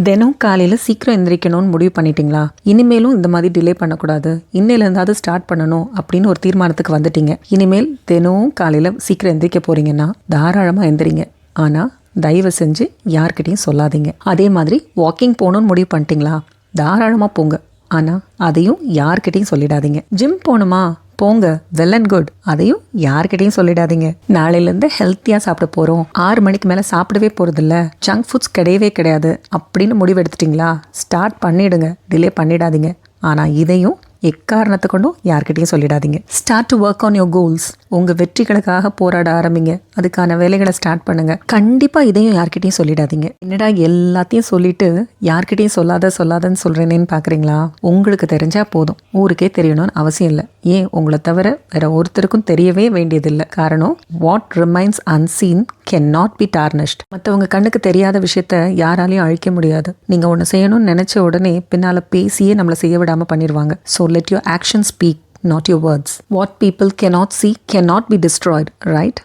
தினம் காலையில் சீக்கிரம் எந்திரிக்கணும்னு முடிவு பண்ணிட்டீங்களா? இனிமேலும் இந்த மாதிரி டிலே பண்ணக்கூடாது, இன்னையிலேருந்தாவது ஸ்டார்ட் பண்ணணும் அப்படின்னு ஒரு தீர்மானத்துக்கு வந்துட்டீங்க. இனிமேல் தினம் காலையில் சீக்கிரம் எந்திரிக்க போறீங்கன்னா தாராளமாக எந்திரிங்க. ஆனால் தயவு செஞ்சு யார்கிட்டையும் சொல்லாதீங்க. அதே மாதிரி வாக்கிங் போகணும்னு முடிவு பண்ணிட்டீங்களா? தாராளமாக போங்க. ஆனால் அதையும் யார்கிட்டையும் சொல்லிடாதீங்க. ஜிம் போகணுமா? போங்க, வெல் அண்ட் குட். அதையும் யார்கிட்டையும் சொல்லிடாதீங்க. நாளையிலேருந்து ஹெல்த்தியாக சாப்பிட போகிறோம், 6 மணிக்கு மேலே சாப்பிடவே போகிறதில்ல, ஜங்க் ஃபுட்ஸ் கிடையவே கிடையாது அப்படின்னு முடிவு எடுத்துட்டிங்களா? ஸ்டார்ட் பண்ணிடுங்க, டிலே பண்ணிடாதீங்க. ஆனால் இதையும் எக்காரணத்தை கொண்டும் யார்கிட்டையும் சொல்லிடாதீங்க. Start to work on your goals. உங்கள் வெற்றிகளுக்காக போராட ஆரம்பிங்க. அதுக்கான வேலைகளை ஸ்டார்ட் பண்ணுங்க. கண்டிப்பாக இதையும் யார்கிட்டையும் சொல்லிடாதீங்க. என்னடா எல்லாத்தையும் சொல்லிட்டு யார்கிட்டையும் சொல்லாதன்னு சொல்கிறேனேன்னு பார்க்குறீங்களா? உங்களுக்கு தெரிஞ்சா போதும், ஊருக்கே தெரியணும்னு அவசியம் இல்லை. ஏன் உங்களை தவிர வேற ஒருத்தருக்கும் தெரியவே வேண்டியதில்லை. காரணம், what remains unseen can not be tarnished. மற்றவங்க கண்ணுக்கு தெரியாத விஷயத்த யாராலையும் அழிக்க முடியாது. நீங்கள் ஒன்று செய்யணும்னு நினச்ச உடனே பின்னால் பேசியே நம்மளை செய்ய விடாமல் பண்ணிடுவாங்க. So let your actions speak, not your words. What people cannot see cannot be destroyed, right?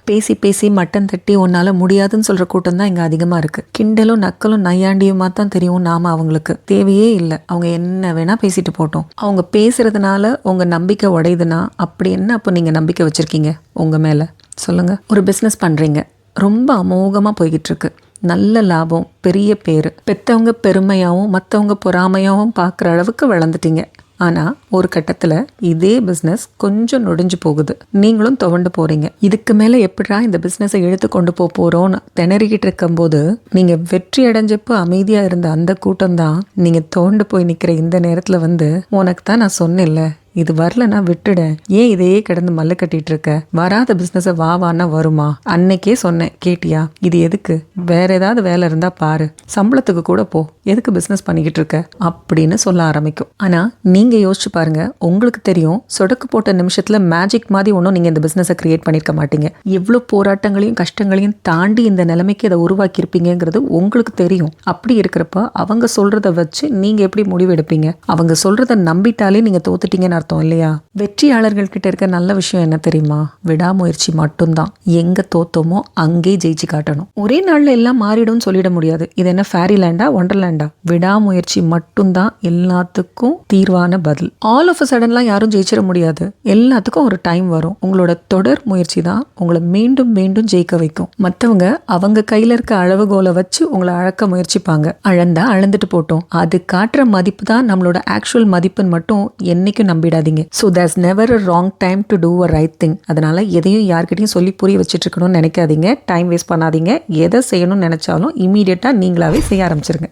பேசி மட்டன் தட்டி உன்னால முடியாதுன்னு சொல்ற கூட்டம் தான் இங்க அதிகமா இருக்கு. கிண்டலும் நக்கலும் நையாண்டியுமா தான் தெரியும். நாம அவங்களுக்கு தேவையே இல்லை. அவங்க என்ன வேணா பேசிட்டு போட்டோம். அவங்க பேசுறதுனால உங்க நம்பிக்கை உடையுதுன்னா அப்படி என்ன அப்போ நீங்க நம்பிக்கை வச்சிருக்கீங்க உங்க மேல? சொல்லுங்க. ஒரு பிஸ்னஸ் பண்றீங்க, ரொம்ப அமோகமா போய்கிட்டு இருக்கு, நல்ல லாபம், பெரிய பேர், பெற்றவங்க பெருமையாகவும் மற்றவங்க பொறாமையாகவும் பார்க்குற அளவுக்கு வளர்ந்துட்டீங்க. ஆனால் ஒரு கட்டத்தில் இதே பிஸ்னஸ் கொஞ்சம் நொடிஞ்சு போகுது, நீங்களும் துவண்டு போகிறீங்க. இதுக்கு மேலே எப்படா இந்த பிஸ்னஸை இழுத்து கொண்டு போகிறோன்னு திணறிக்கிட்டு இருக்கும்போது நீங்கள் வெற்றி அடைஞ்சப்போ அமைதியாக இருந்த அந்த கூட்டம் தான் நீங்கள் துவண்டு போய் நிற்கிற இந்த நேரத்தில் வந்து, உனக்கு தான் நான் சொன்னேன்ல, இது வரலன்னா விட்டுட, ஏன் இதையே கிடந்து மல்லு கட்டிட்டு இருக்க, வராத பிஸ்னஸை வானா வருமா, அன்னைக்கே சொன்னேன் கேட்டியா, இது எதுக்கு, வேற ஏதாவது வேலை இருந்தா பாரு, சம்பளத்துக்கு கூட போ, எதுக்கு பிஸ்னஸ் பண்ணிக்கிட்டு இருக்க அப்படின்னு சொல்ல ஆரம்பிக்கும். ஆனா நீங்க யோசிச்சு பாருங்க, உங்களுக்கு தெரியும் சொடக்கு போட்ட நிமிஷத்துல மேஜிக் மாதிரி ஒன்றும் நீங்க இந்த பிஸ்னஸை கிரியேட் பண்ணிருக்க மாட்டீங்க. எவ்வளவு போராட்டங்களையும் கஷ்டங்களையும் தாண்டி இந்த நிலைமைக்கு அதை உருவாக்கி இருப்பீங்கிறது உங்களுக்கு தெரியும். அப்படி இருக்கிறப்ப அவங்க சொல்றதை வச்சு நீங்க எப்படி முடிவு எடுப்பீங்க? அவங்க சொல்றதை நம்பிட்டாலே நீங்க தோத்துட்டீங்கன்னு இல்லையா? வெற்றியாளர்கள் கிட்ட இருக்க நல்ல விஷயம் என்ன தெரியுமா? விடாமுயற்சி மட்டும்தான். எங்க தோத்தோமோ அங்கே ஜெயிச்சு காட்டணும். ஒரே நாள்ல எல்லாம் மாறிடும் சொல்லிட முடியாது. இது என்ன ஃபேரி லேண்டா, ஒண்டர்லேண்டா? விடாமுயற்சி மட்டும்தான் எல்லாத்துக்கும் தீர்வான பதில். ஆல் ஆஃப் அ சடன்லாம் யாரும் ஜெயிச்சிட முடியாது. எல்லாத்துக்கும் ஒரு டைம் வரும். உங்களோட தொடர் முயற்சி தான் உங்களை மீண்டும் மீண்டும் ஜெயிக்க வைக்கும். மற்றவங்க அவங்க கையில இருக்க அளவுகோலை வச்சு உங்களை அழக்க முயற்சிப்பாங்க. அளந்தா அளந்துட்டு போட்டோம், அது காட்டுற மதிப்பு தான் நம்மளோட ஆக்சுவல் மதிப்புன்னு மட்டும் என்னைக்கும் நம்பிட. So there's never a wrong time to do a right thing. அதனால எதையும் யார்கிட்டையும் சொல்லி புரிய வச்சுட்டு இருக்கணும்னு நினைக்காதீங்க. டைம் வேஸ்ட் பண்ணாதீங்க. எதை செய்யணும்னு நினைச்சாலும் இமீடியட்டா நீங்களாவே செய்ய ஆரம்பிச்சிருங்க.